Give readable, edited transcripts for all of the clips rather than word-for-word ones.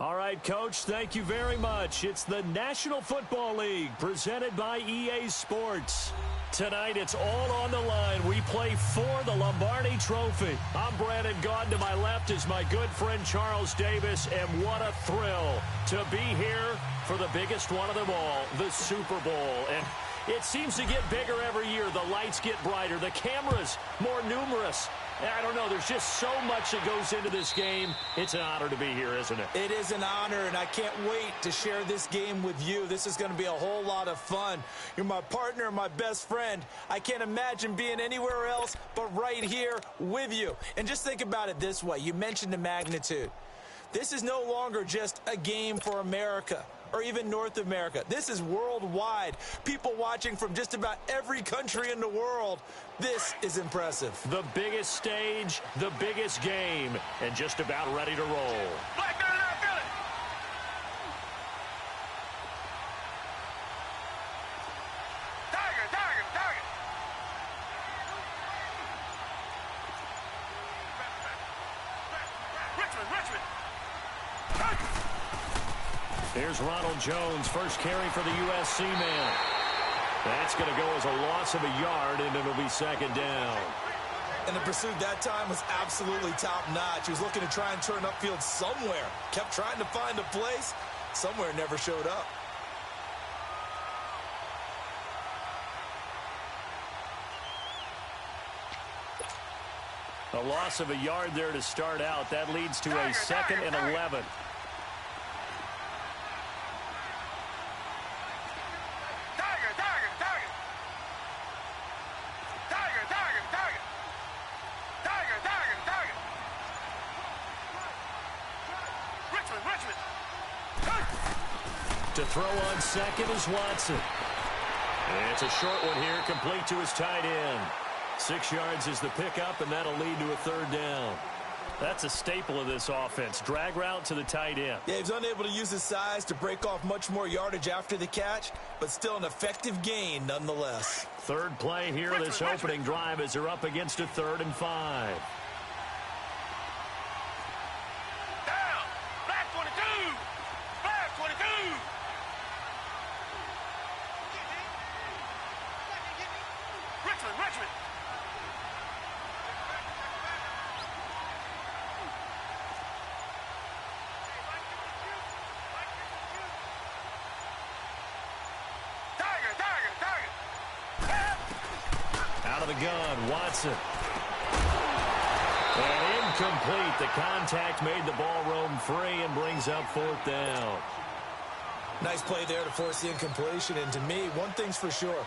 All right, Coach, thank you very much. It's the National Football League presented by EA Sports. Tonight, it's all on the line. We play for the Lombardi Trophy. I'm Brandon Gaudin. To my left is my good friend Charles Davis, and what a thrill to be here for the biggest one of them all, the Super Bowl. And it seems to get bigger every year. The lights get brighter. The cameras more numerous. I don't know. There's just so much that goes into this game. It's an honor to be here, isn't it? It is an honor, and I can't wait to share this game with you. This is going to be a whole lot of fun. You're my partner, my best friend. I can't imagine being anywhere else but right here with you. And just think about it this way. You mentioned the magnitude. This is no longer just a game for America or even North America. This is worldwide. People watching from just about every country in the world. This is impressive. The biggest stage, the biggest game, and just about ready to roll. Black man, I feel it. Tiger, tiger, tiger. Richmond, Richmond. Here's Ronald Jones, first carry for the USC man. That's going to go as a loss of a yard, and it'll be second down. And the pursuit that time was absolutely top-notch. He was looking to try and turn upfield somewhere. Kept trying to find a place. Somewhere never showed up. A loss of a yard there to start out. That leads to a second and 11. To throw on second is Watson. And it's a short one here, complete to his tight end. 6 yards is the pickup, and that'll lead to a third down. That's a staple of this offense. Drag route to the tight end. Yeah, he's unable to use his size to break off much more yardage after the catch, but still an effective gain nonetheless. Third play here of this opening drive as they're up against a 3rd and 5. Down. Black 22. Black 22. Richmond, Richmond. Tiger, tiger, tiger. Out of the gun, Watson. And incomplete. The contact made the ball roam free and brings up 4th down. Nice play there to force the incompletion. And to me, one thing's for sure.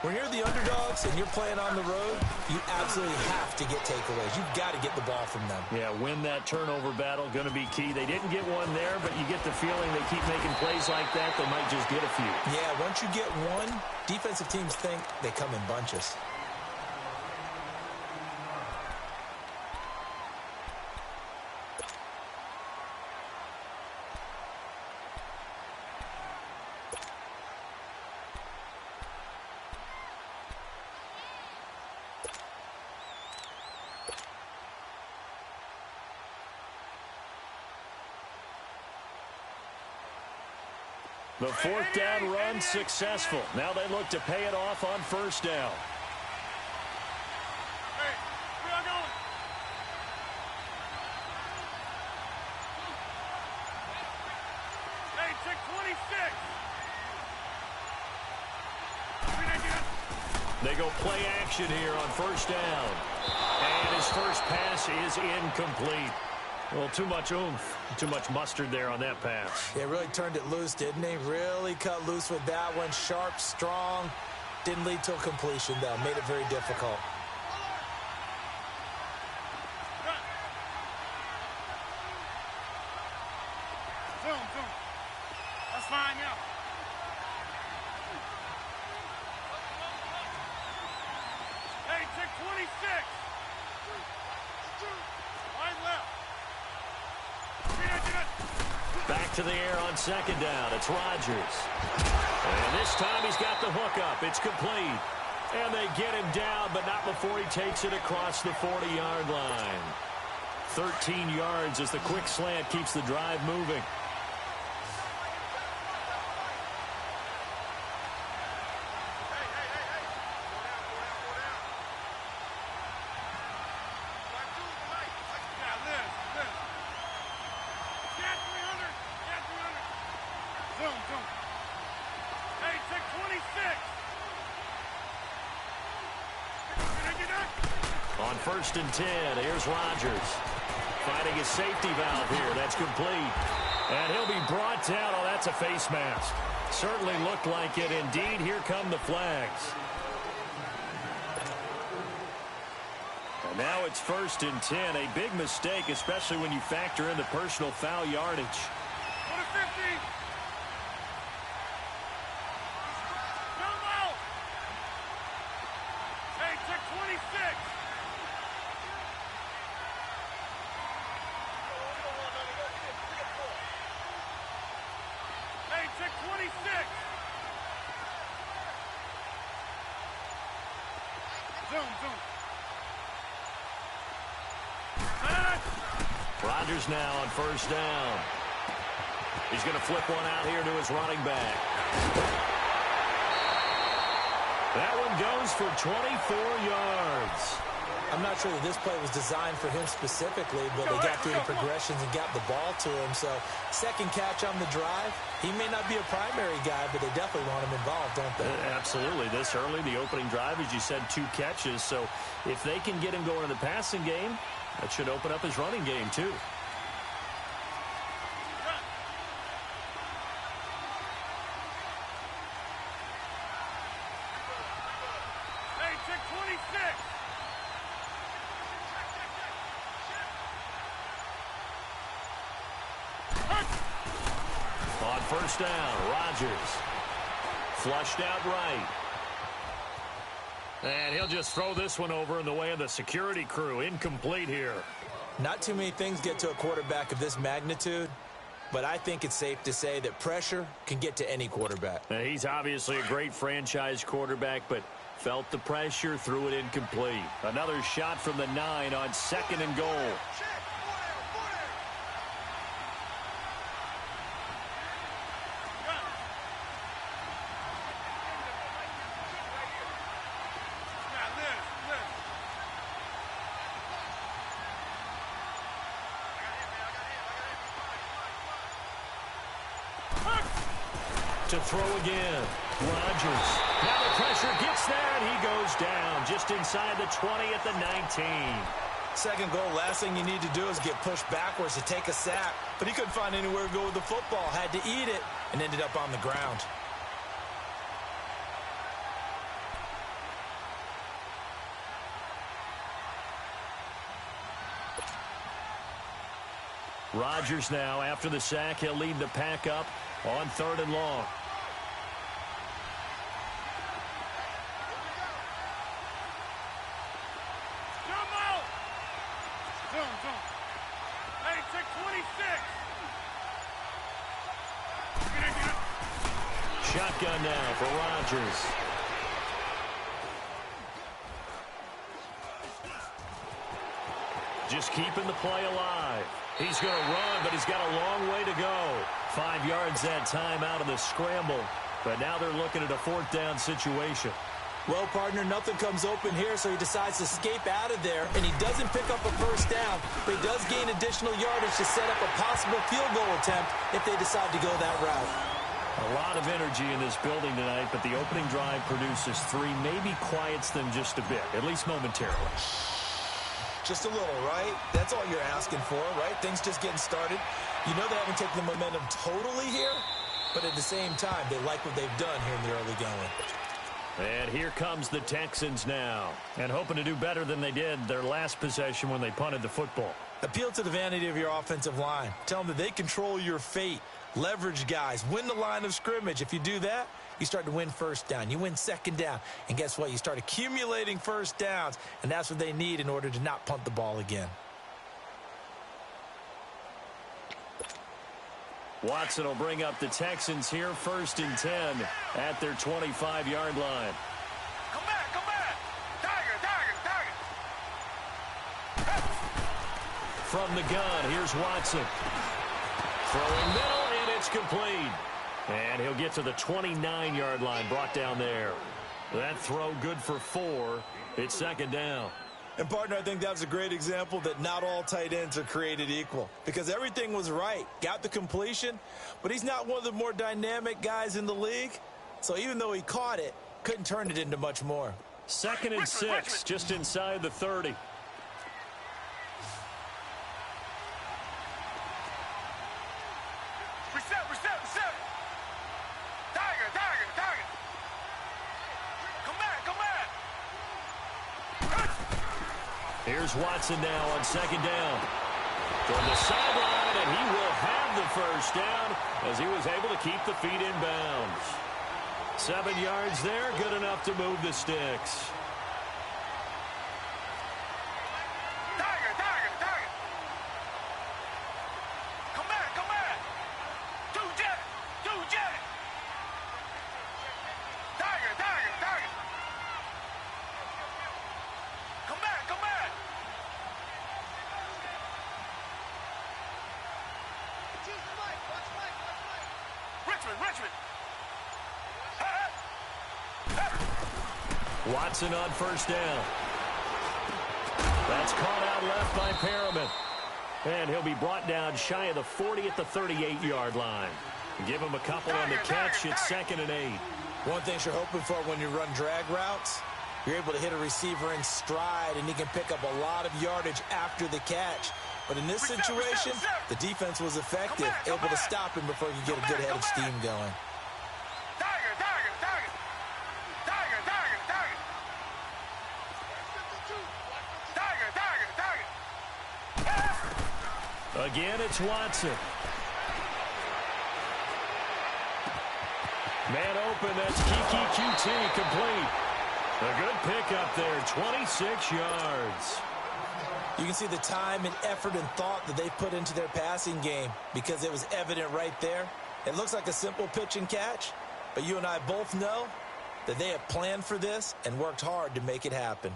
When you're the underdogs and you're playing on the road, you absolutely have to get takeaways. You've got to get the ball from them. Yeah, win that turnover battle, going to be key. They didn't get one there, but you get the feeling they keep making plays like that, they might just get a few. Yeah, once you get one, defensive teams think they come in bunches. The 4th down run successful. Now they look to pay it off on 1st down. Hey, where y'all going? Hey, check 26. They go play action here on 1st down. And his first pass is incomplete. Well, too much oomph, too much mustard there on that pass. Yeah, really turned it loose, didn't he? Really cut loose with that one. Sharp, strong. Didn't lead to a completion, though. Made it very difficult. Zoom, zoom. That's fine, yeah. Hey, check 26. Wide left. Back to the air on 2nd down. It's Rodgers. And this time he's got the hook up. It's complete. And they get him down, but not before he takes it across the 40-yard line. 13 yards as the quick slant keeps the drive moving. Zoom, zoom. Hey, check 26. On 1st and 10, here's Rodgers. Finding his safety valve here. That's complete. And he'll be brought down. Oh, that's a face mask. Certainly looked like it. Indeed, here come the flags. And now it's 1st and 10. A big mistake, especially when you factor in the personal foul yardage. Go to 50. Come out. Hey, check 26. Hey, check 26. Zoom, zoom. Rodgers now on 1st down. He's going to flip one out here to his running back. That one goes for 24 yards. I'm not sure that this play was designed for him specifically, but they got through the progressions and got the ball to him. So, second catch on the drive. He may not be a primary guy, but they definitely want him involved, don't they? Absolutely. This early, the opening drive, as you said, 2 catches. So, if they can get him going in the passing game, that should open up his running game, too. Hey, check 26. On 1st down, Rodgers. Flushed out right. And he'll just throw this one over in the way of the security crew. Incomplete here. Not too many things get to a quarterback of this magnitude, but I think it's safe to say that pressure can get to any quarterback. Now, he's obviously a great franchise quarterback, but felt the pressure, threw it incomplete. Another shot from the 9 on 2nd and goal. To throw again. Rodgers. Now the pressure gets there, and he goes down just inside the 20 at the 19. Second goal, last thing you need to do is get pushed backwards to take a sack. But he couldn't find anywhere to go with the football. Had to eat it and ended up on the ground. Rodgers now, after the sack, he'll lead the pack up on 3rd and long. Jump out. Zoom, zoom. Hey, check 26. Shotgun now for Rodgers. Just keeping the play alive. He's going to run, but he's got a long way to go. 5 yards that time out of the scramble. But now they're looking at a 4th down situation. Well, partner, nothing comes open here, so he decides to escape out of there, and he doesn't pick up a 1st down, but he does gain additional yardage to set up a possible field goal attempt if they decide to go that route. A lot of energy in this building tonight, but the opening drive produces 3, maybe quiets them just a bit, at least momentarily. Just a little, right? That's all you're asking for, right? Things just getting started. You know they haven't taken the momentum totally here, but at the same time, they like what they've done here in the early going. And here comes the Texans now, and hoping to do better than they did their last possession when they punted the football. Appeal to the vanity of your offensive line. Tell them that they control your fate. Leverage guys. Win the line of scrimmage. If you do that, you start to win 1st down. You win 2nd down. And guess what? You start accumulating 1st downs. And that's what they need in order to not punt the ball again. Watson will bring up the Texans here, 1st and 10 at their 25-yard line. Come back, come back. Tiger, tiger, tiger. From the gun, here's Watson. Throwing middle, and it's complete. And he'll get to the 29-yard line, brought down there. That throw good for 4. It's 2nd down. And, partner, I think that was a great example that not all tight ends are created equal because everything was right. Got the completion, but he's not one of the more dynamic guys in the league. So even though he caught it, couldn't turn it into much more. 2nd and 6, just inside the 30. Reset. Tiger. Come back. Here's Watson now on 2nd down. From the sideline, and he will have the first down as he was able to keep the feet in bounds. 7 yards there, good enough to move the sticks. Tiger. Come back. Two jet. Tiger. Come back. Richmond. Watson on 1st down. That's caught out left by Perriman. And he'll be brought down shy of the 40 at the 38-yard line. Give him a couple on the catch. It's 2nd and 8. One thing you're hoping for when you run drag routes, you're able to hit a receiver in stride, and he can pick up a lot of yardage after the catch. But in this situation, the defense was effective, able to stop him before he could get a good head of steam going. Tiger. Again, it's Watson. Man open, that's Kiki QT complete. A good pickup there, 26 yards. You can see the time and effort and thought that they put into their passing game because it was evident right there. It looks like a simple pitch and catch, but you and I both know that they have planned for this and worked hard to make it happen.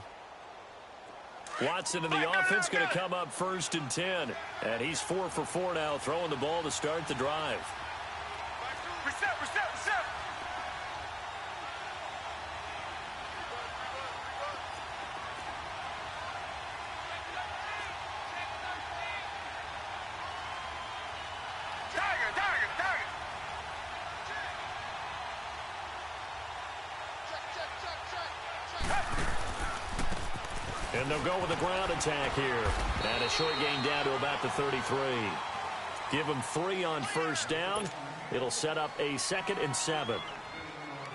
Watson and the offense going to come up 1st and 10. And he's 4 for 4 now, throwing the ball to start the drive. Reset. Tiger. And they'll go with a ground attack here. And a short gain down to about the 33. Give them 3 on 1st down. It'll set up a 2nd and 7.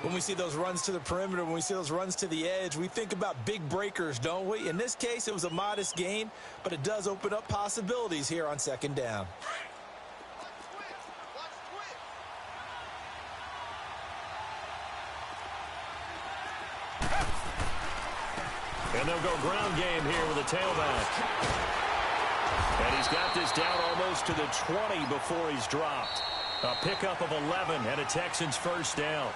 When we see those runs to the perimeter, when we see those runs to the edge, we think about big breakers, don't we? In this case, it was a modest gain, but it does open up possibilities here on 2nd down. And they'll go ground game here with a tailback. And he's got this down almost to the 20 before he's dropped. A pickup of 11 and a Texans 1st down.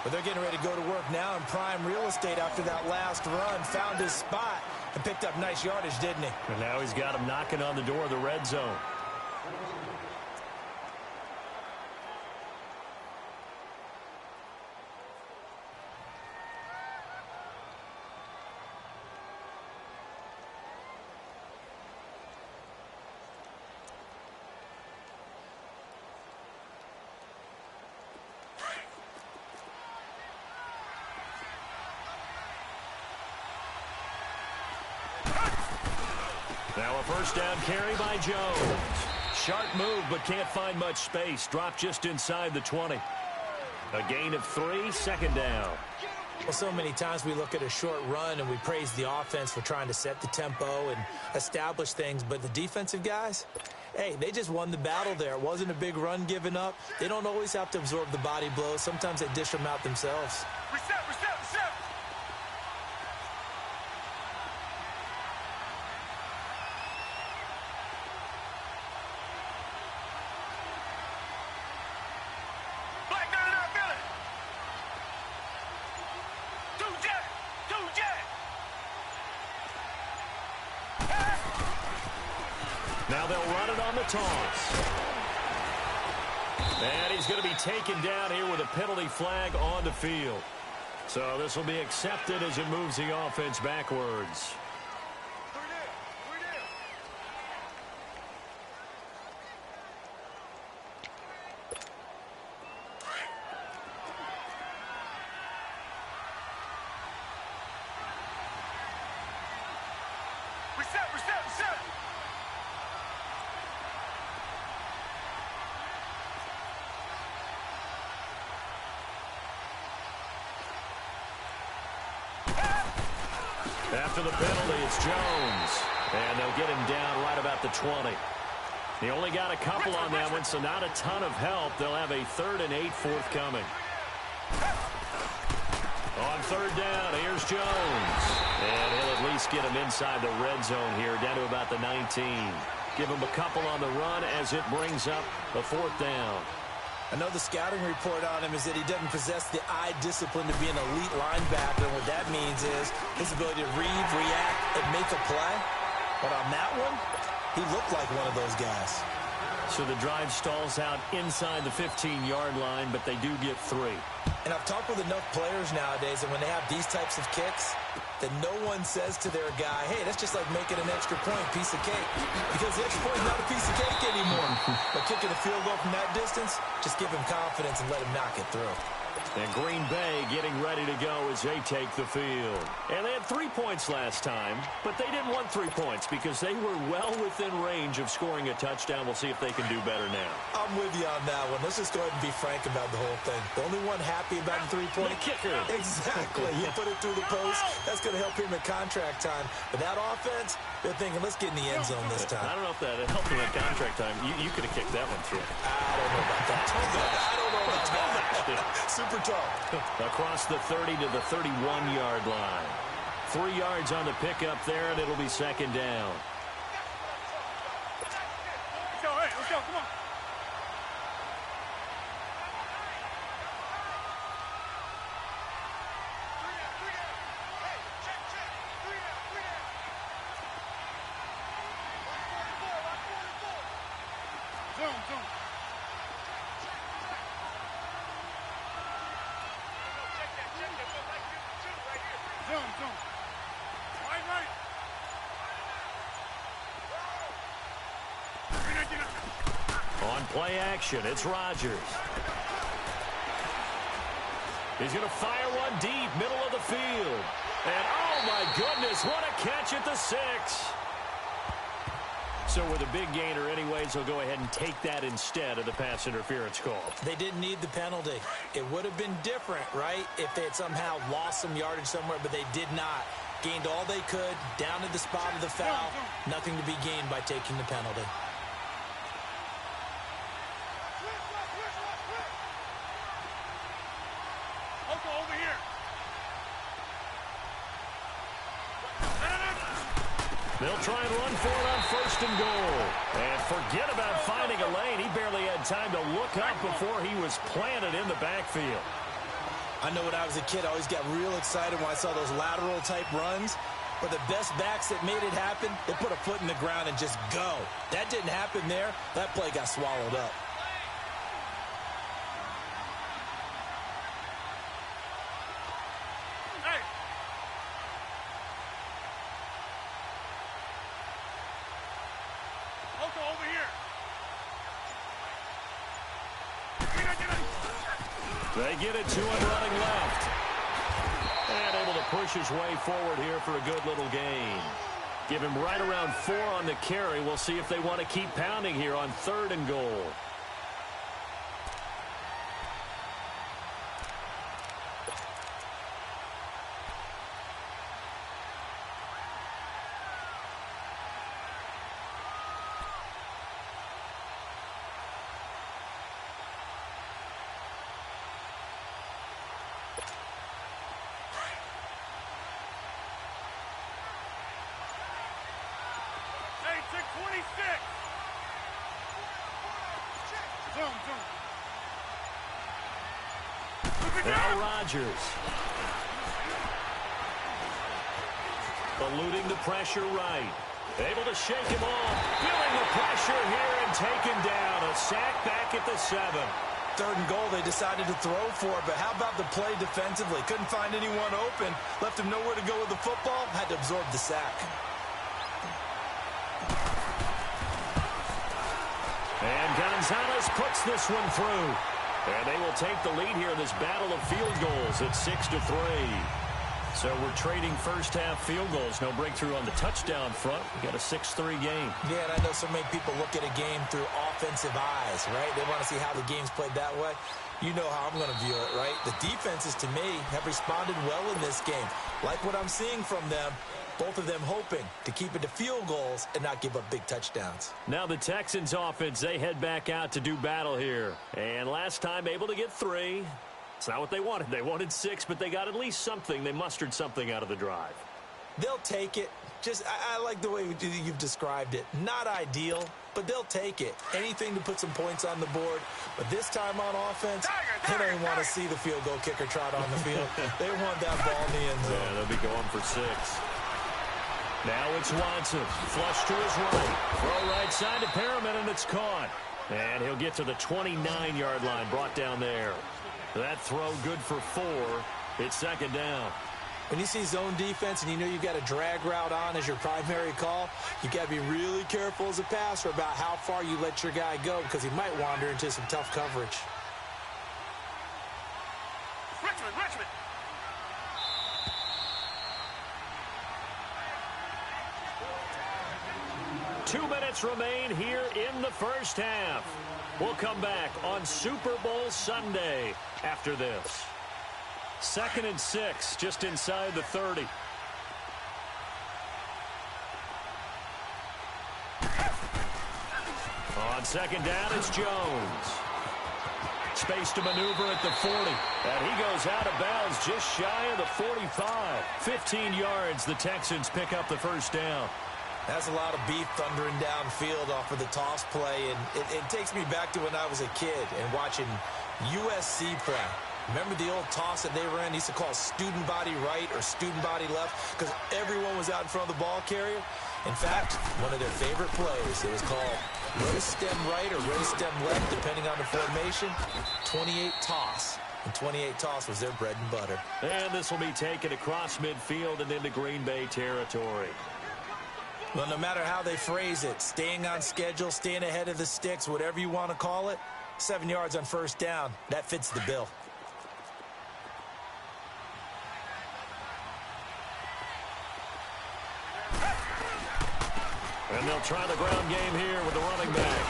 But they're getting ready to go to work now in prime real estate after that last run. Found his spot and picked up nice yardage, didn't he? And now he's got him knocking on the door of the red zone. Now a 1st down carry by Jones. Sharp move, but can't find much space. Dropped just inside the 20. A gain of 3, 2nd down. Well, so many times we look at a short run and we praise the offense for trying to set the tempo and establish things. But the defensive guys, hey, they just won the battle there. It wasn't a big run given up. They don't always have to absorb the body blows. Sometimes they dish them out themselves. Reset. Now they'll run it on the toss. And he's going to be taken down here with a penalty flag on the field. So this will be accepted as it moves the offense backwards. After the penalty, it's Jones. And they'll get him down right about the 20. He only got a couple on that one, so not a ton of help. They'll have a 3rd and 8 forthcoming. On 3rd down, here's Jones. And he'll at least get him inside the red zone here, down to about the 19. Give him a couple on the run as it brings up the 4th down. I know the scouting report on him is that he doesn't possess the eye discipline to be an elite linebacker. And what that means is his ability to read, react, and make a play. But on that one, he looked like one of those guys. So the drive stalls out inside the 15-yard line, but they do get 3. And I've talked with enough players nowadays, and when they have these types of kicks, that no one says to their guy, hey, that's just like making an extra point, piece of cake. Because the extra point is not a piece of cake anymore. But kicking a field goal from that distance, just give him confidence and let him knock it through. And Green Bay getting ready to go as they take the field. And they had 3 points last time, but they didn't want 3 points because they were well within range of scoring a touchdown. We'll see if they can do better now. I'm with you on that one. Let's just go ahead and be frank about the whole thing. The only one happy about the 3-point kicker. Exactly. You put it through the post. That's going to help him in contract time. But that offense, they're thinking, let's get in the end zone this time. I don't know if that helped him in contract time. You could have kicked that one through. I don't know about that. I don't know about that. Super tall. Across the 30 to the 31-yard line. 3 yards on the pickup there, and it'll be 2nd down. Let's go, hey, let's go, come on. Zoom. Zoom. Right. On play action, it's Rodgers. He's going to fire one deep, middle of the field. And, oh, my goodness, what a catch at the 6. So with a big gainer anyways, he'll go ahead and take that instead of the pass interference call. They didn't need the penalty. It would have been different, right, if they had somehow lost some yardage somewhere, but they did not. Gained all they could, down to the spot of the foul. Nothing to be gained by taking the penalty. Over here. They'll try and run for it on 1st and goal. And forget about finding a lane. He barely had time to look up before he was planted in the backfield. I know when I was a kid, I always got real excited when I saw those lateral-type runs. But the best backs that made it happen, they put a foot in the ground and just go. That didn't happen there. That play got swallowed up. Hey. Over here. They get it to him running left. And able to push his way forward here for a good little gain. Give him right around 4 on the carry. We'll see if they want to keep pounding here on 3rd and goal. Now Rodgers. Eluding the pressure right. Able to shake him off. Feeling the pressure here and taken down. A sack back at the 7. 3rd and goal, they decided to throw for it, but how about the play defensively? Couldn't find anyone open. Left him nowhere to go with the football. Had to absorb the sack. And Gonzalez puts this one through. And they will take the lead here in this battle of field goals at 6-3. So we're trading first-half field goals. No breakthrough on the touchdown front. We got a 6-3 game. Yeah, and I know so many people look at a game through offensive eyes, right? They want to see how the game's played that way. You know how I'm going to view it, right? The defenses, to me, have responded well in this game. Like what I'm seeing from them. Both of them hoping to keep it to field goals and not give up big touchdowns. Now the Texans offense, they head back out to do battle here. And last time able to get 3. It's not what they wanted. They wanted 6, but they got at least something. They mustered something out of the drive. They'll take it. I like the way you've described it. Not ideal, but they'll take it. Anything to put some points on the board. But this time on offense, they don't even want to see the field goal kicker trot on the field. They want that ball in the end zone. Yeah, they'll be going for 6. Now it's Watson. Flush to his right. Throw right side to Perriman, and it's caught. And he'll get to the 29-yard line, brought down there. That throw good for 4. It's second down. When you see zone defense and you know you've got a drag route on as your primary call, you got to be really careful as a passer about how far you let your guy go because he might wander into some tough coverage. Richmond. 2 minutes remain here in the first half. We'll come back on Super Bowl Sunday after this. 2nd and 6, just inside the 30. On second down, it's Jones. Space to maneuver at the 40. And he goes out of bounds just shy of the 45. 15 yards, the Texans pick up the first down. That's a lot of beef thundering downfield off of the toss play, and it takes me back to when I was a kid and watching USC play. Remember the old toss that they ran? They used to call student body right or student body left because everyone was out in front of the ball carrier. In fact, one of their favorite plays, it was called roast stem right or roast stem left, depending on the formation, 28 toss. And 28 toss was their bread and butter. And this will be taken across midfield and into Green Bay territory. Well, no matter how they phrase it, staying on schedule, staying ahead of the sticks, whatever you want to call it, 7 yards on first down, that fits the bill. And they'll try the ground game here with the running back.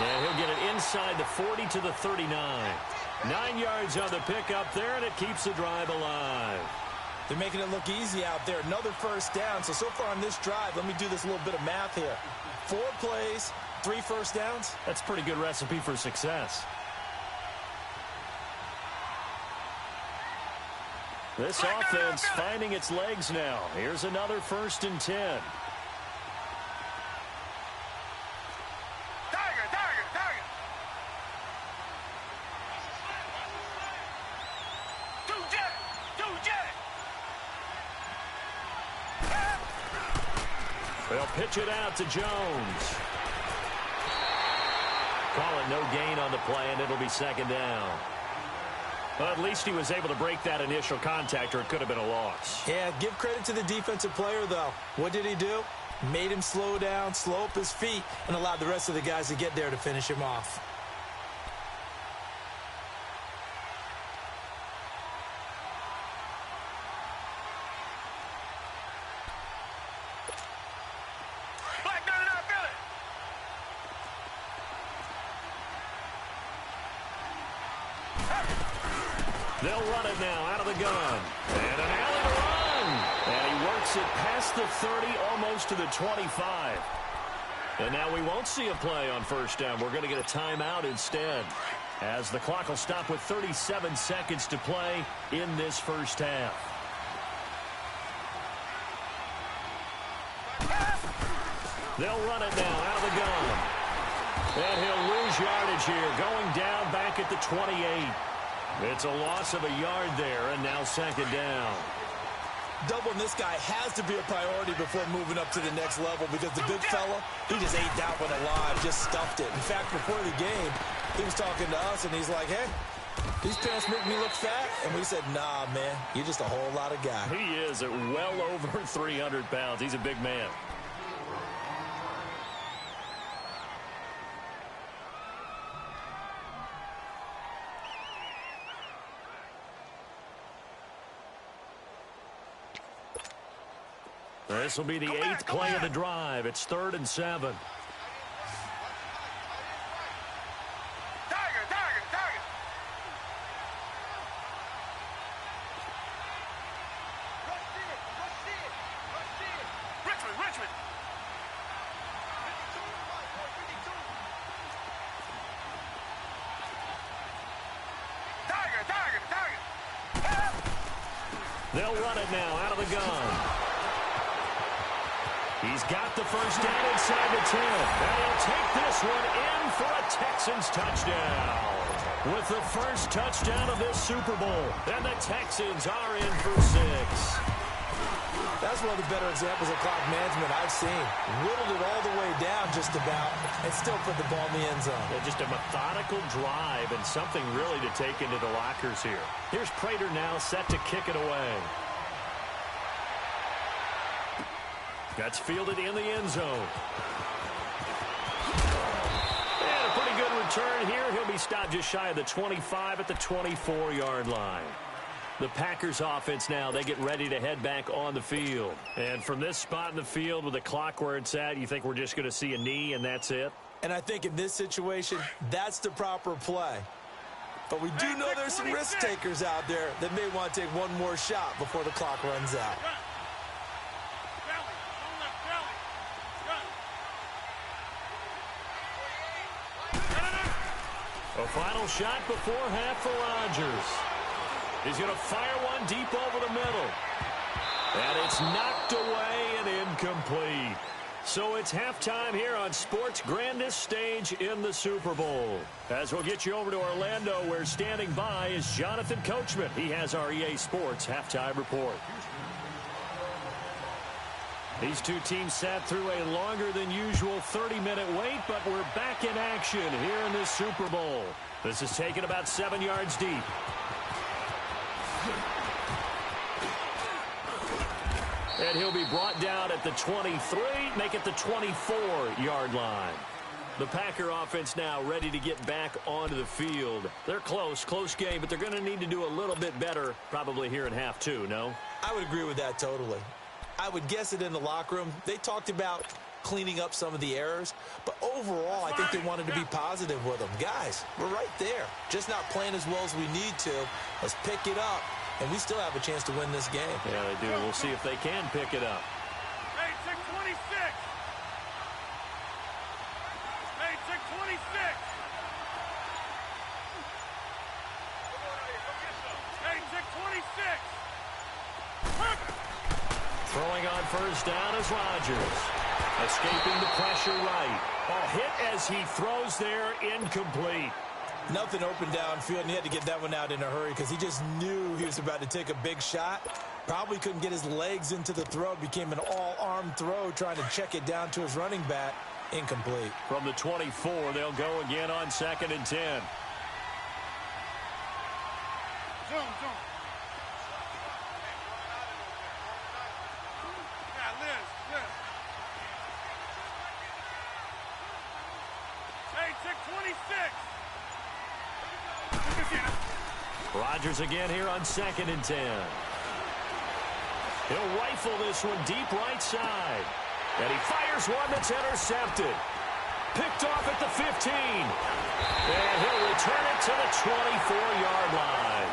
And he'll get it inside the 40 to the 39. 9 yards on the pickup there, and it keeps the drive alive. They're making it look easy out there. Another first down. So far on this drive, let me do this little bit of math here. 4 plays, 3 first downs. That's a pretty good recipe for success. This offense finding its legs now. Here's another 1st and 10. They'll pitch it out to Jones. Call it no gain on the play, and it'll be second down. Well, at least he was able to break that initial contact, or it could have been a loss. Yeah, give credit to the defensive player, though. What did he do? Made him slow down, slow up his feet, and allowed the rest of the guys to get there to finish him off. They'll run it now out of the gun. And an alley to run. And he works it past the 30, almost to the 25. And now we won't see a play on first down. We're going to get a timeout instead, as the clock will stop with 37 seconds to play in this first half. They'll run it now out of the gun. And he'll lose yardage here, going down back at the 28. It's a loss of a yard there, and now second down. Doubling this guy has to be a priority before moving up to the next level because the big fella, he just ate that one alive, just stuffed it. In fact, before the game, he was talking to us, and he's like, hey, these pants make me look fat. And we said, nah, man, you're just a whole lot of guy. He is at well over 300 pounds. He's a big man. This will be the 8th play of the drive. It's 3rd and 7. They'll run it now out of the gun. He's got the first down inside the 10. And he'll take this one in for a Texans touchdown. With the first touchdown of this Super Bowl. And the Texans are in for 6. That's one of the better examples of clock management I've seen. Whittled it all the way down just about and still put the ball in the end zone. Yeah, just a methodical drive and something really to take into the lockers here. Here's Prater now set to kick it away. That's fielded in the end zone. And a pretty good return here. He'll be stopped just shy of the 25 at the 24-yard line. The Packers offense now, they get ready to head back on the field. And from this spot in the field with the clock where it's at, you think we're just going to see a knee and that's it? And I think in this situation, that's the proper play. But we do know there's some risk takers out there that may want to take one more shot before the clock runs out. A final shot before half for Rodgers. He's going to fire one deep over the middle. And it's knocked away and incomplete. So it's halftime here on sports' grandest stage in the Super Bowl. As we'll get you over to Orlando, where standing by is Jonathan Coachman. He has our EA Sports halftime report. These two teams sat through a longer than usual 30-minute wait, but we're back in action here in this Super Bowl. This is taken about 7 yards deep. And he'll be brought down at the 23, make it the 24-yard line. The Packer offense now ready to get back onto the field. They're close game, but they're going to need to do a little bit better probably here in half two, no? I would agree with that totally. I would guess it in the locker room. They talked about cleaning up some of the errors, but overall, I think they wanted to be positive with them. Guys, we're right there. Just not playing as well as we need to. Let's pick it up, and we still have a chance to win this game. Yeah, they do. We'll see if they can pick it up. Hey, 626. Hey, 626. Hey, 626. Throwing on first down is Rodgers. Escaping the pressure right. Ball hit as he throws there, incomplete. Nothing open downfield, and he had to get that one out in a hurry because he just knew he was about to take a big shot. Probably couldn't get his legs into the throw. Became an all-arm throw trying to check it down to his running back. Incomplete. From the 24, they'll go again on 2nd and 10. Zoom. Yeah, Liz. Hey, 626. Rodgers again here on 2nd and 10. He'll rifle this one deep right side. And he fires one that's intercepted. Picked off at the 15. And he'll return it to the 24-yard line.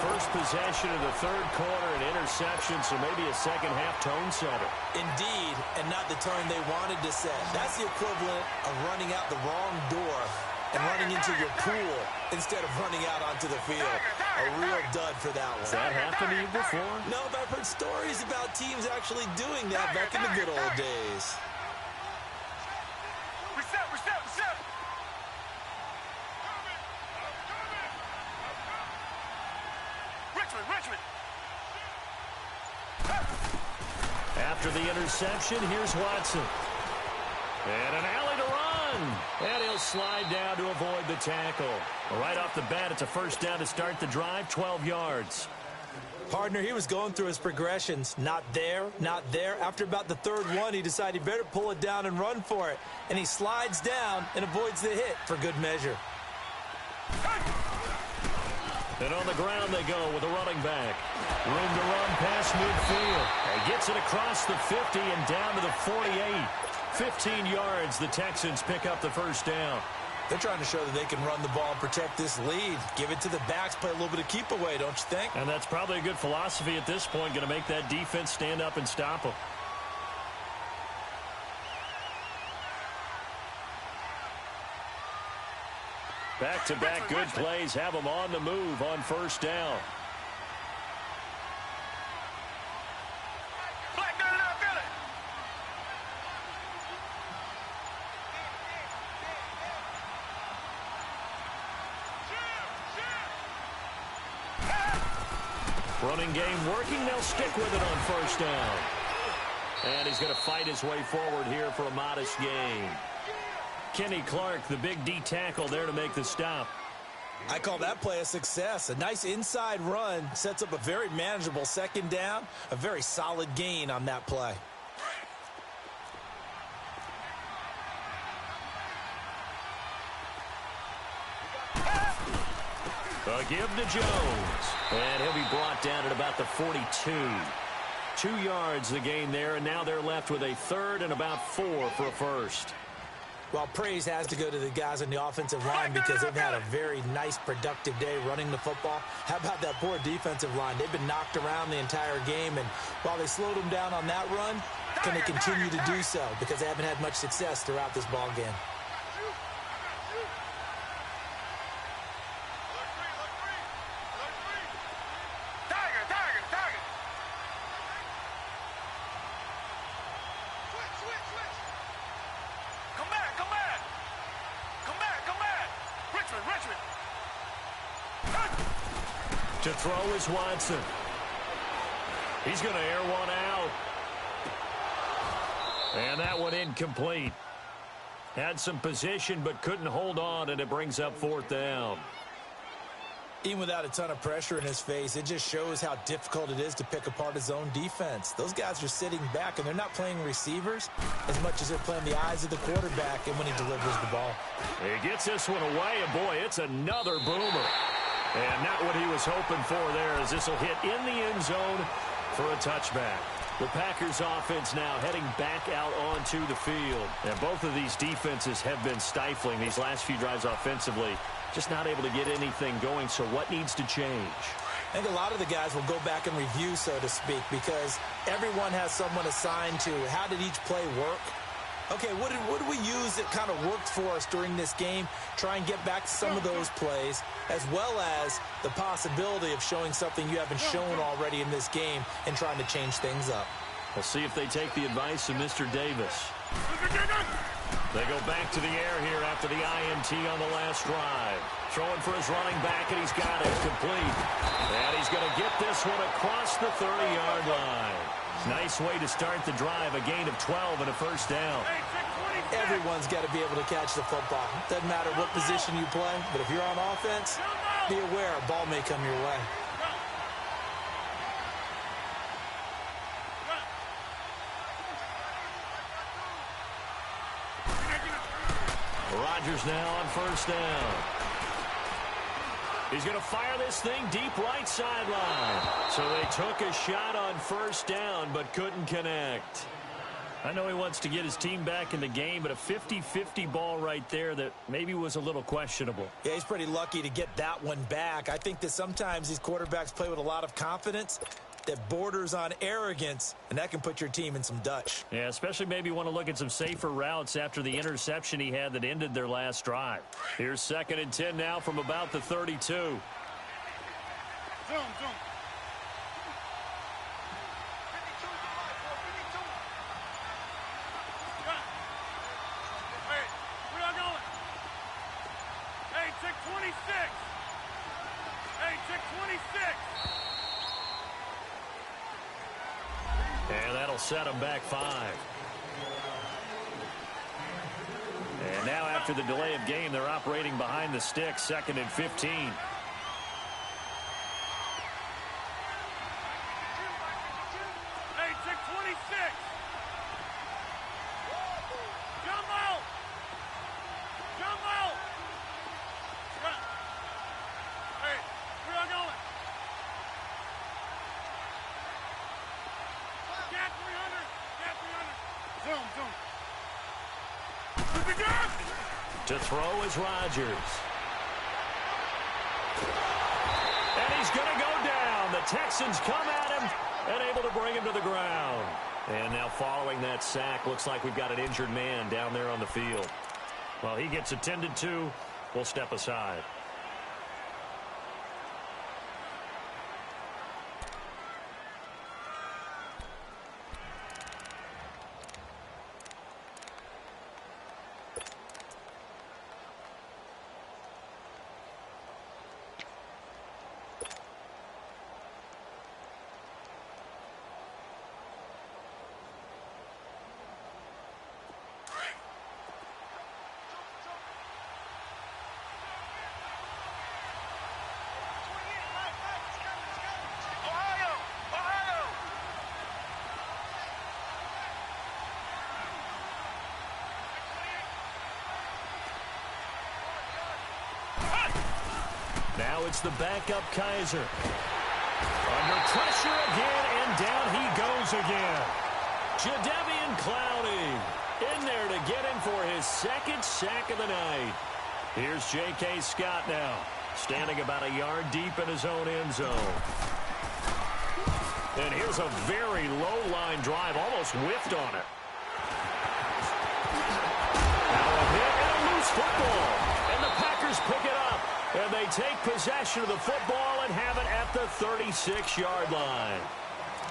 First possession of the third quarter, an interception, so maybe a second-half tone setter. Indeed, and not the tone they wanted to set. That's the equivalent of running out the wrong door and running into your pool instead of running out onto the field. A real dud for that one. Has that happened to you before? No, but I've heard stories about teams actually doing that back in the good old days. Reset. Richmond. After the interception, here's Watson. And an alley to run. And he'll slide down to avoid the tackle. Right off the bat, it's a first down to start the drive, 12 yards. Partner, he was going through his progressions. Not there. After about the third one, he decided he better pull it down and run for it. And he slides down and avoids the hit for good measure. And on the ground they go with a running back. Room to run past midfield. He gets it across the 50 and down to the 48. 15 yards, the Texans pick up the first down. They're trying to show that they can run the ball and protect this lead. Give it to the backs, play a little bit of keep away, don't you think? And that's probably a good philosophy at this point, going to make that defense stand up and stop them. Back-to-back good plays have them on the move on first down. Running game working. They'll stick with it on first down. And he's going to fight his way forward here for a modest gain. Kenny Clark, the big D tackle there to make the stop. I call that play a success. A nice inside run sets up a very manageable second down. A very solid gain on that play. A give to Jones. And he'll be brought down at about the 42. 2 yards the gain there, and now they're left with a third and about 4 for a first. Well, praise has to go to the guys on the offensive line because they've had a very nice, productive day running the football. How about that poor defensive line? They've been knocked around the entire game, and while they slowed them down on that run, can they continue to do so? Because they haven't had much success throughout this ball game. To throw is Watson. He's going to air one out. And that one incomplete. Had some position but couldn't hold on, and it brings up fourth down. Even without a ton of pressure in his face, it just shows how difficult it is to pick apart his own defense. Those guys are sitting back, and they're not playing receivers as much as they're playing the eyes of the quarterback and when he delivers the ball. He gets this one away, and boy, it's another boomer. And not what he was hoping for there, as this will hit in the end zone for a touchback. The Packers offense now heading back out onto the field. And both of these defenses have been stifling these last few drives offensively. Just not able to get anything going, so what needs to change? I think a lot of the guys will go back and review, so to speak, because everyone has someone assigned to how did each play work. Okay, what did we use that kind of worked for us during this game? Try and get back to some of those plays, as well as the possibility of showing something you haven't shown already in this game and trying to change things up. We'll see if they take the advice of Mr. Davis. They go back to the air here after the INT on the last drive. Throwing for his running back, and he's got it complete. And he's going to get this one across the 30-yard line. Nice way to start the drive, a gain of 12 and a first down. Everyone's got to be able to catch the football. Doesn't matter what position you play, but if you're on offense, be aware a ball may come your way. Rodgers now on first down. He's going to fire this thing deep right sideline. So they took a shot on first down but couldn't connect. I know he wants to get his team back in the game, but a 50-50 ball right there that maybe was a little questionable. Yeah, he's pretty lucky to get that one back. I think that sometimes these quarterbacks play with a lot of confidence that borders on arrogance, and that can put your team in some Dutch. Yeah, especially maybe want to look at some safer routes after the interception he had that ended their last drive. Here's 2nd and 10 now from about the 32. Zoom. Hey, where y'all going? Hey, check 26. Hey, check 26. And that'll set them back 5. And now after the delay of game, they're operating behind the sticks, 2nd and 15. Hey, check 26. Jump out. Jump out. Hey, where y'all going? Cat 300. Cat 300. Zoom. To throw is Rodgers. And he's going to go down. The Texans come at him and able to bring him to the ground. And now following that sack, looks like we've got an injured man down there on the field. Well, he gets attended to. We'll step aside. now it's the backup Kaiser. Under pressure again, and down he goes again. Jadeveon Clowney in there to get him for his second sack of the night. Here's J.K. Scott now, standing about a yard deep in his own end zone. And here's a very low-line drive, almost whiffed on it. Now a hit and a loose football. And the Packers pick it up. And they take possession of the football and have it at the 36-yard line.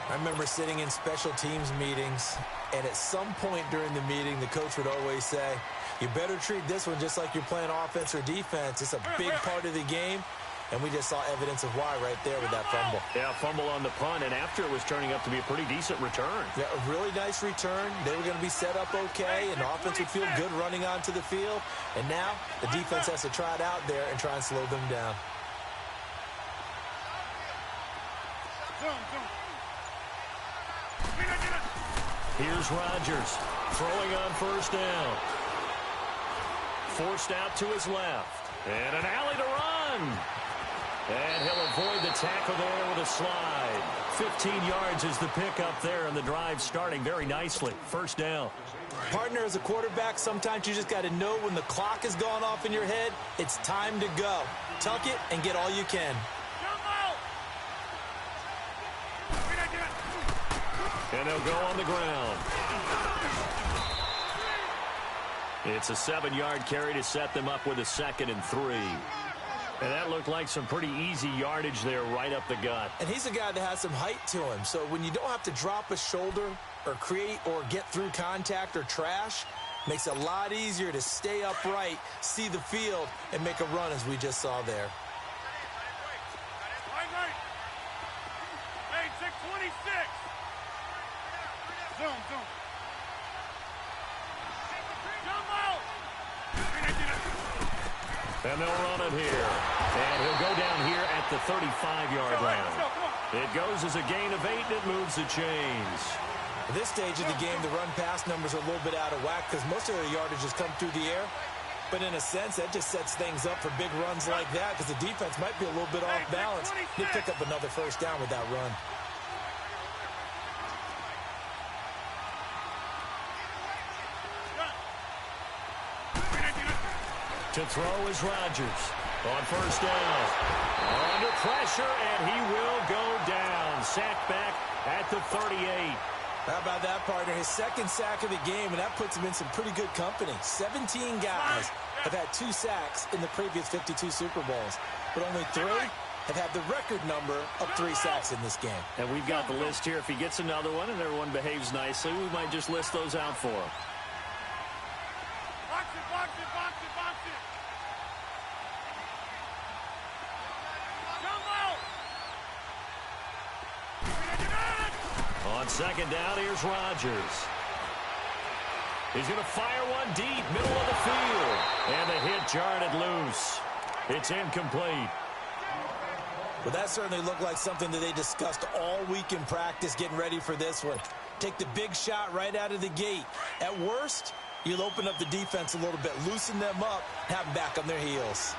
I remember sitting in special teams meetings, and at some point during the meeting, the coach would always say, you better treat this one just like you're playing offense or defense. It's a big part of the game. And we just saw evidence of why right there with that fumble. Yeah, fumble on the punt, and after it was turning up to be a pretty decent return. Yeah, a really nice return. They were going to be set up okay, and the offense would feel good running onto the field. And now the defense has to try it out there and try and slow them down. Here's Rodgers throwing on first down. Forced out to his left. And an alley to run. And he'll avoid the tackle there with a slide. 15 yards is the pickup there, and the drive starting very nicely. First down. Partner, as a quarterback, sometimes you just got to know when the clock has gone off in your head, it's time to go. Tuck it and get all you can. And they'll go on the ground. It's a 7-yard carry to set them up with a 2nd and 3. And that looked like some pretty easy yardage there right up the gut. And he's a guy that has some height to him. So when you don't have to drop a shoulder or create or get through contact or trash, makes it a lot easier to stay upright, see the field, and make a run as we just saw there. Hey, 626. Zoom. And they'll run it here. And he'll go down here at the 35-yard line. It goes as a gain of 8, and it moves the chains. At this stage of the game, the run-pass numbers are a little bit out of whack because most of their yardage has come through the air. But in a sense, that just sets things up for big runs like that because the defense might be a little bit off balance. They pick up another first down with that run. To throw is Rodgers on first down. Under pressure, and he will go down. Sacked back at the 38. How about that, partner? His second sack of the game, and that puts him in some pretty good company. 17 guys have had 2 sacks in the previous 52 Super Bowls, but only 3 have had the record number of 3 sacks in this game. And we've got the list here. If he gets another one and everyone behaves nicely, we might just list those out for him. Box it. On second down, here's Rodgers. He's going to fire one deep, middle of the field. And the hit jarred it loose. It's incomplete. Well, that certainly looked like something that they discussed all week in practice getting ready for this one. Take the big shot right out of the gate. At worst, you'll open up the defense a little bit, loosen them up, have them back on their heels.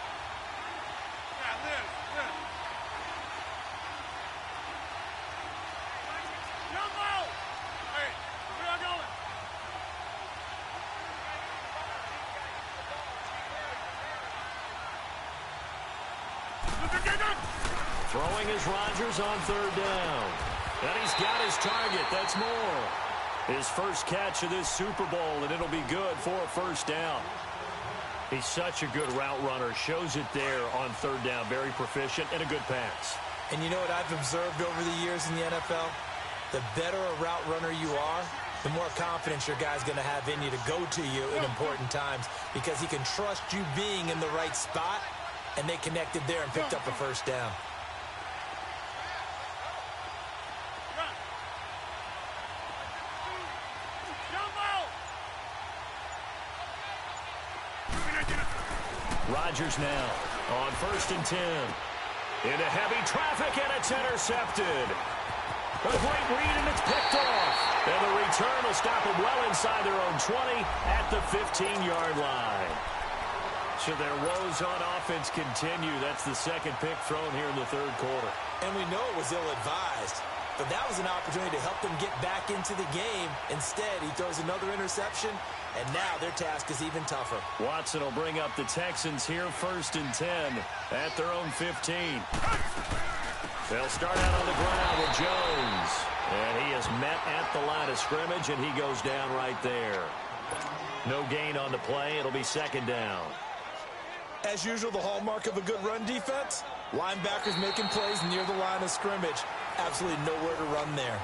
Throwing is Rodgers on third down. And he's got his target. That's Moore. His first catch of this Super Bowl, and it'll be good for a first down. He's such a good route runner. Shows it there on third down. Very proficient and a good pass. And you know what I've observed over the years in the NFL? The better a route runner you are, the more confidence your guy's going to have in you to go to you in important times because he can trust you being in the right spot, and they connected there and picked up a first down. Rodgers now on 1st and 10. Into heavy traffic, and it's intercepted. A great read, and it's picked off. And the return will stop them well inside their own 20 at the 15-yard line. So their woes on offense continue. That's the second pick thrown here in the third quarter. And we know it was ill-advised, but that was an opportunity to help them get back into the game. Instead, he throws another interception, and now their task is even tougher. Watson will bring up the Texans here 1st and 10 at their own 15. They'll start out on the ground with Jones. And he is met at the line of scrimmage, and he goes down right there. No gain on the play. It'll be 2nd down. As usual, the hallmark of a good run defense, linebackers making plays near the line of scrimmage. Absolutely nowhere to run there.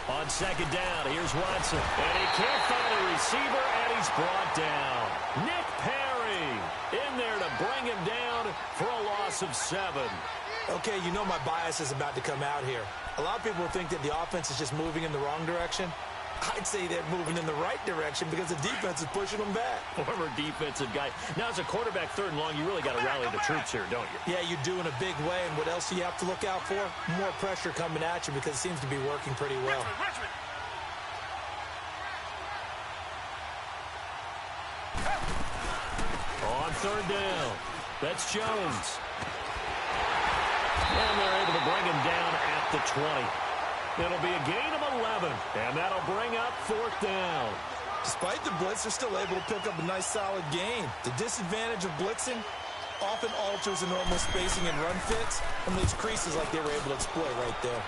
On 2nd down, here's Watson. And he can't find a receiver, and he's brought down. Nick Perry in there to bring him down for a loss of 7. Okay, you know my bias is about to come out here. A lot of people think that the offense is just moving in the wrong direction. I'd say they're moving in the right direction because the defense is pushing them back. Former defensive guy. Now, as a quarterback 3rd and long, you really got to rally the troops here, don't you? Yeah, you do in a big way. And what else do you have to look out for? More pressure coming at you because it seems to be working pretty well. On 3rd down, that's Jones. And they're able to bring him down at the 20. It'll be a gain of 11, and that'll bring up 4th down. Despite the blitz, they're still able to pick up a nice, solid gain. The disadvantage of blitzing often alters the normal spacing and run fits and leaves creases like they were able to exploit right there.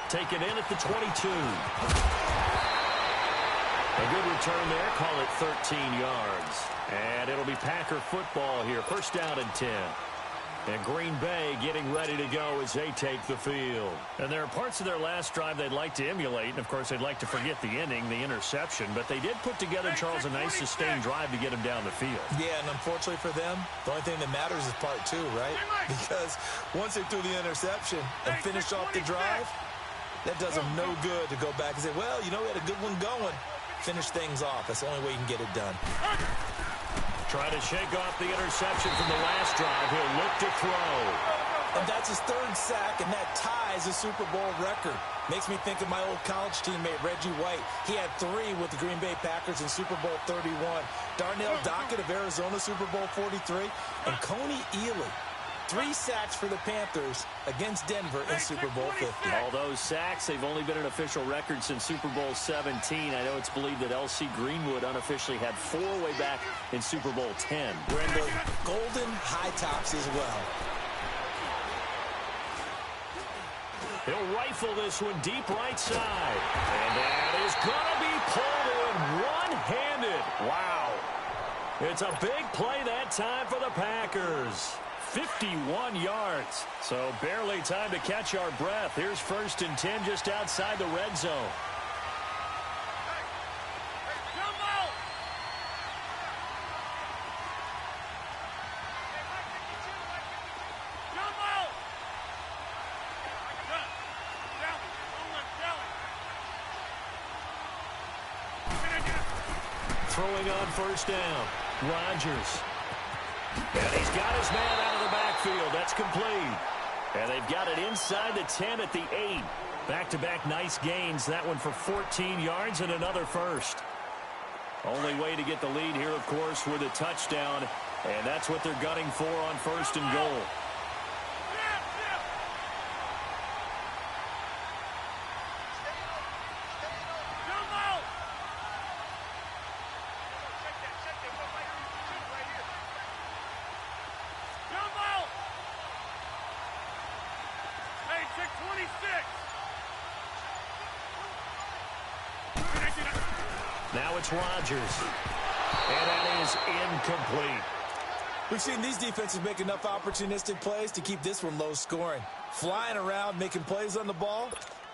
Taken in at the 22. A good return there. Call it 13 yards. And it'll be Packer football here. 1st down and 10. And Green Bay getting ready to go as they take the field. And there are parts of their last drive they'd like to emulate. And, of course, they'd like to forget the inning, the interception. But they did put together, Charles, a nice sustained drive to get him down the field. Yeah, and unfortunately for them, the only thing that matters is part 2, right? Because once they threw the interception and finished off the drive, that does them no good to go back and say, well, you know, we had a good one going. Finish things off. That's the only way you can get it done. Try to shake off the interception from the last drive. He'll look to throw. And that's his 3rd sack, and that ties a Super Bowl record. Makes me think of my old college teammate, Reggie White. He had 3 with the Green Bay Packers in Super Bowl 31. Darnell Dockett of Arizona, Super Bowl 43. And Coney Ealy, 3 sacks for the Panthers against Denver in Super Bowl 50. All those sacks, they've only been an official record since Super Bowl 17. I know it's believed that L.C. Greenwood unofficially had 4 way back in Super Bowl 10. We're in the golden high tops as well. He'll rifle this one deep right side. And that is going to be pulled in one-handed. Wow. It's a big play that time for the Packers. 51 yards. So barely time to catch our breath. Here's 1st and 10 just outside the red zone. Throwing on 1st down. Rodgers. And he's got his man out of the backfield. That's complete. And they've got it inside the 10 at the 8. Back-to-back nice gains. That one for 14 yards and another 1st. Only way to get the lead here, of course, with a touchdown. And that's what they're gunning for on 1st and goal. Now it's Rodgers. And that is incomplete. We've seen these defenses make enough opportunistic plays to keep this one low scoring. Flying around, making plays on the ball,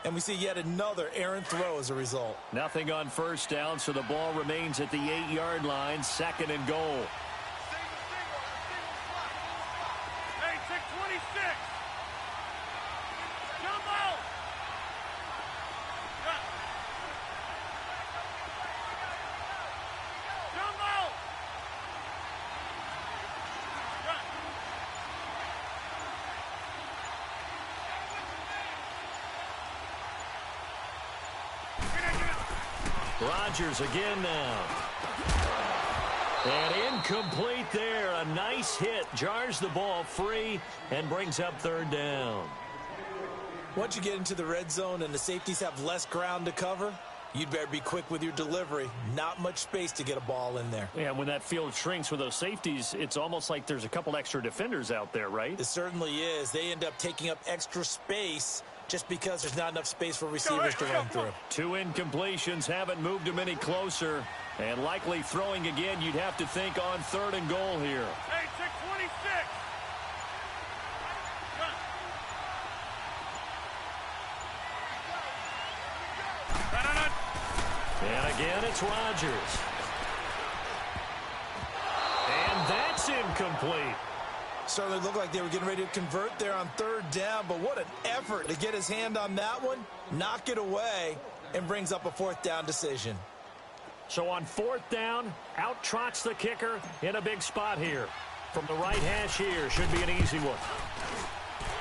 And we see yet another errant throw as a result. Nothing on first down, so the ball remains at the 8-yard line, 2nd and goal. Hey, 626. Jump out. Jump out. Rodgers again now. And incomplete there. A nice hit. Jars the ball free and brings up 3rd down. Once you get into the red zone and the safeties have less ground to cover, you'd better be quick with your delivery. Not much space to get a ball in there. Yeah, when that field shrinks with those safeties, it's almost like there's a couple extra defenders out there, right? It certainly is. They end up taking up extra space just because there's not enough space for receivers to run through. 2 incompletions haven't moved him any closer. And likely throwing again, you'd have to think on 3rd and goal here. Hey, 626. And again, it's Rodgers. And that's incomplete. Certainly looked like they were getting ready to convert there on 3rd down, but what an effort to get his hand on that one, knock it away, and brings up a 4th down decision. So on 4th down, out trots the kicker in a big spot here. From the right hash here, should be an easy one.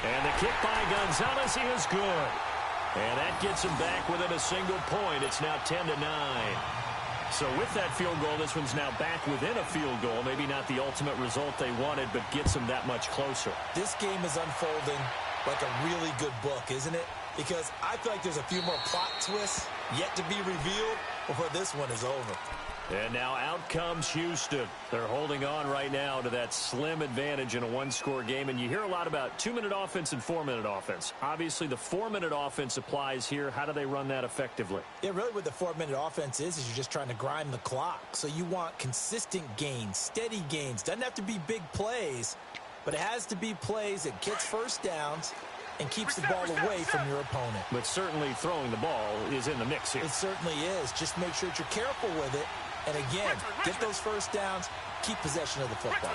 And the kick by Gonzalez is good. And that gets him back within a single point. It's now 10-9. So with that field goal, this one's now back within a field goal. Maybe not the ultimate result they wanted, but gets them that much closer. This game is unfolding like a really good book, isn't it? Because I feel like there's a few more plot twists yet to be revealed before this one is over. And now out comes Houston. They're holding on right now to that slim advantage in a 1-score game. And you hear a lot about 2-minute offense and 4-minute offense. Obviously, the 4-minute offense applies here. How do they run that effectively? Yeah, really what the 4-minute offense is you're just trying to grind the clock. So you want consistent gains, steady gains. Doesn't have to be big plays, but it has to be plays that gets first downs and keeps the ball away from your opponent. But certainly throwing the ball is in the mix here. It certainly is. Just make sure that you're careful with it. And again, get those first downs, keep possession of the football.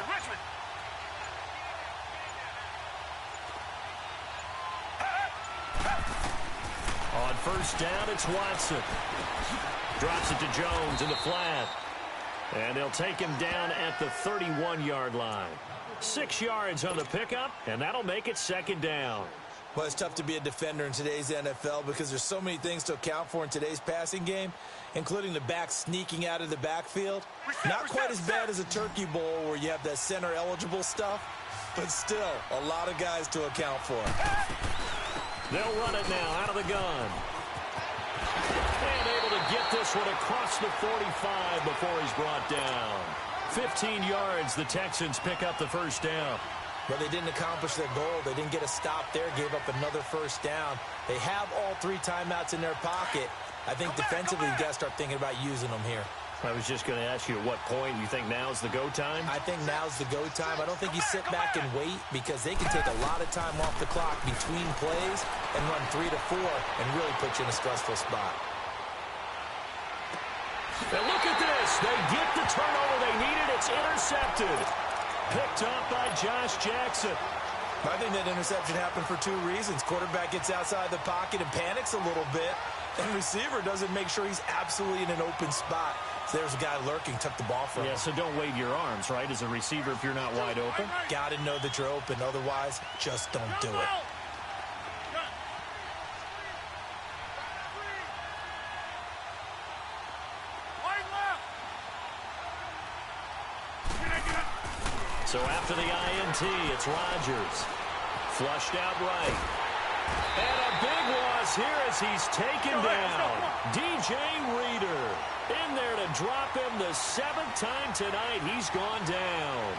On 1st down, it's Watson. Drops it to Jones in the flat. And they'll take him down at the 31-yard line. 6 yards on the pickup, and that'll make it 2nd down. Well, it's tough to be a defender in today's NFL because there's so many things to account for in today's passing game, including the back sneaking out of the backfield. Not quite as bad as a turkey bowl where you have that center-eligible stuff, but still a lot of guys to account for. They'll run it now out of the gun. And able to get this one across the 45 before he's brought down. 15 yards, the Texans pick up the 1st down. But they didn't accomplish their goal. They didn't get a stop there, gave up another 1st down. They have all 3 timeouts in their pocket. I think defensively, you got to start thinking about using them here. I was just going to ask you at what point you think now's the go time? I think now's the go time. I don't think you sit back and wait because they can take a lot of time off the clock between plays and run 3 to 4 and really put you in a stressful spot. And look at this. They get the turnover they needed. It's intercepted. Picked up by Josh Jackson. I think that interception happened for 2 reasons. Quarterback gets outside the pocket and panics a little bit, and receiver doesn't make sure he's absolutely in an open spot. So there's a guy lurking, took the ball from him. Yeah, so don't wave your arms, right, as a receiver if you're not wide open? Got to know that you're open. Otherwise, just don't do it. So after the INT, it's Rodgers. Flushed out right. And a big loss here as he's taken down. DJ Reader in there to drop him the 7th time tonight. He's gone down.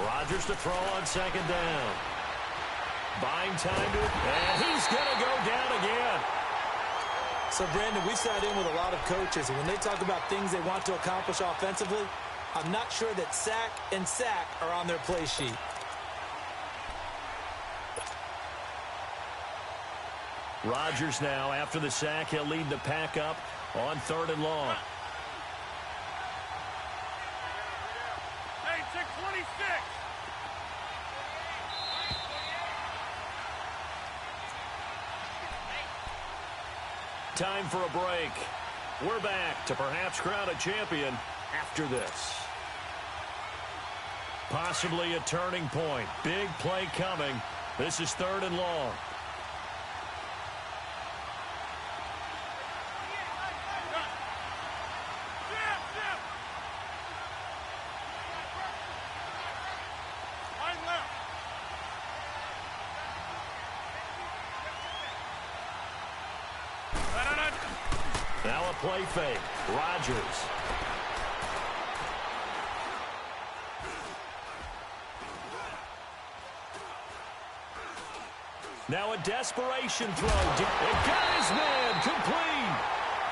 Rodgers to throw on second down. Buying time to it, and he's going to go down again. So, Brandon, we sat in with a lot of coaches, and when they talk about things they want to accomplish offensively, I'm not sure that sack and sack are on their play sheet. Rodgers now, after the sack, he'll lead the pack up on 3rd and long. Hey, 626. Time for a break. We're back to perhaps crown a champion after this. Possibly a turning point. Big play coming. This is 3rd and long. Now a play fake. Rodgers. Now a desperation throw. It got his man complete.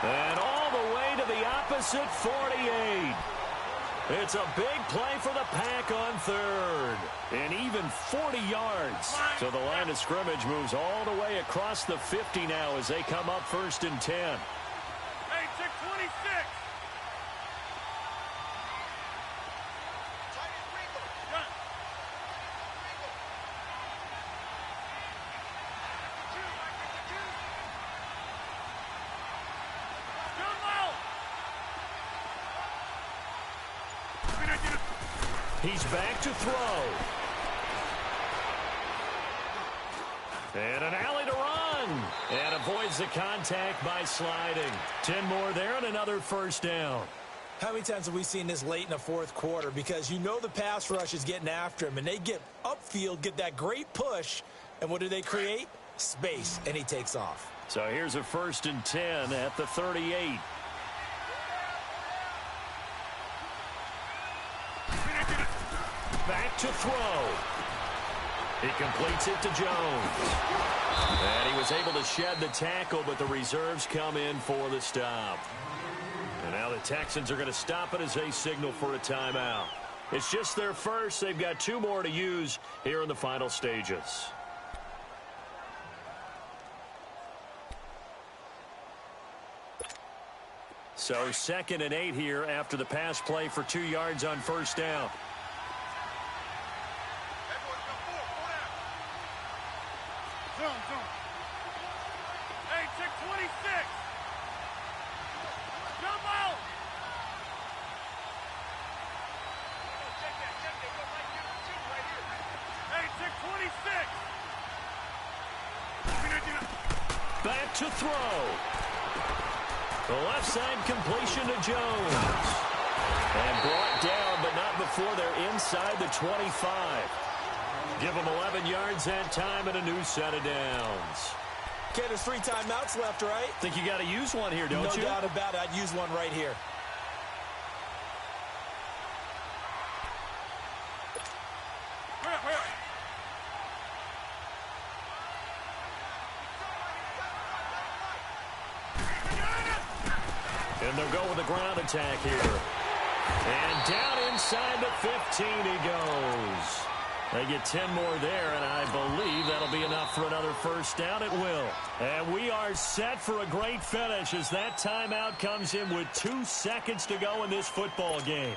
And all the way to the opposite 48. It's a big play for the Pack on 3rd. And even 40 yards. So the line of scrimmage moves all the way across the 50 now as they come up 1st and 10. Hey, 626. He's back to throw. And an alley to run. And avoids the contact by sliding. 10 more there and another 1st down. How many times have we seen this late in the 4th quarter? Because you know the pass rush is getting after him, and they get upfield, get that great push, and what do they create? Space, and he takes off. So here's a 1st and 10 at the 38. Back to throw. He completes it to Jones. And he was able to shed the tackle, but the reserves come in for the stop. And now the Texans are going to stop it as they signal for a timeout. It's just their first. They've got 2 more to use here in the final stages. So 2nd and 8 here after the pass play for 2 yards on 1st down. Hey, 626. Jump out. Hey, 626. Back to throw. The left side completion to Jones. And brought down, but not before they're inside the 25. Give them 11 yards that time and a new set of downs. Okay, there's 3 timeouts left, right? Think you got to use one here, don't you? No doubt about it. I'd use one right here. And they'll go with a ground attack here. And down inside the 15 he goes. They get 10 more there, and I believe that'll be enough for another 1st down. It will. And we are set for a great finish as that timeout comes in with 2 seconds to go in this football game.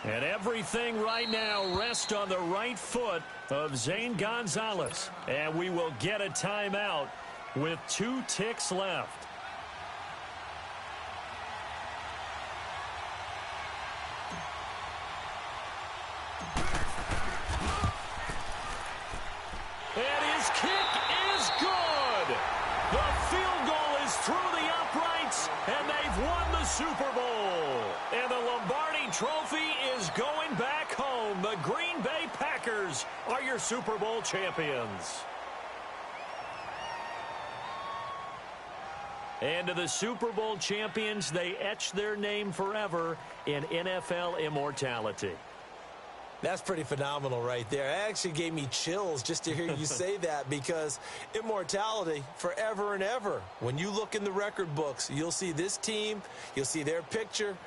And everything right now rests on the right foot of Zane Gonzalez. And we will get a timeout with 2 ticks left. And his kick is good. The field goal is through the uprights, and they've won the Super Bowl. And the Lombardi Trophy is going back home. The Green Bay Packers are your Super Bowl champions. And to the Super Bowl champions, they etch their name forever in NFL immortality. That's pretty phenomenal right there. It actually gave me chills just to hear you say that, because immortality forever and ever. When you look in the record books, you'll see this team, you'll see their picture,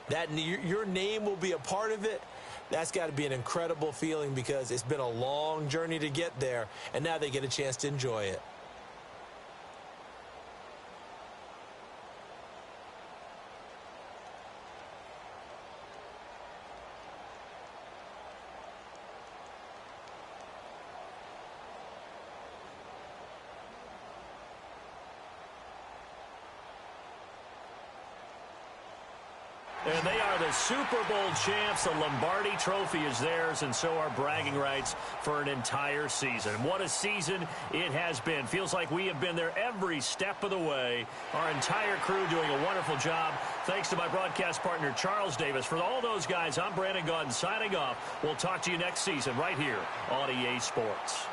that your name will be a part of it. That's got to be an incredible feeling, because it's been a long journey to get there, and now they get a chance to enjoy it. And they are the Super Bowl champs. The Lombardi Trophy is theirs, and so are bragging rights for an entire season. What a season it has been. Feels like we have been there every step of the way. Our entire crew doing a wonderful job. Thanks to my broadcast partner, Charles Davis. For all those guys, I'm Brandon Gaudin signing off. We'll talk to you next season right here on EA Sports.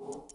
You